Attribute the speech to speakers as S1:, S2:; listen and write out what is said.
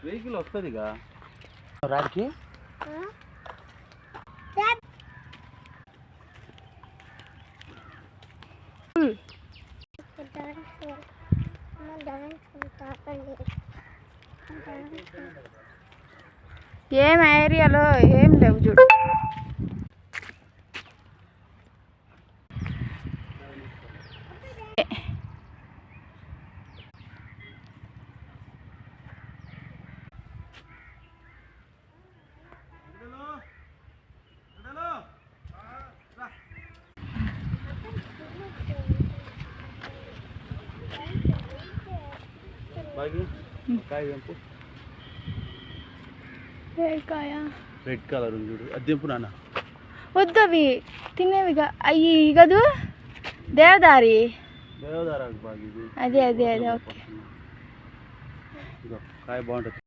S1: Vehicle వస్తుందిగా రాడికి.
S2: ఏం ఏరియాలో ఏం లేవు చూడు.
S1: రెడ్ కలర్ చూడు, అది దింపు నాన్న.
S2: వద్దు అవి తినేవిగా అయ్యి కదూ దేవదారి.
S1: దేవదారాకు బాగా ఇది.
S2: అదే అదే అదే ఓకే.
S1: కాయ బాగుంటుంది.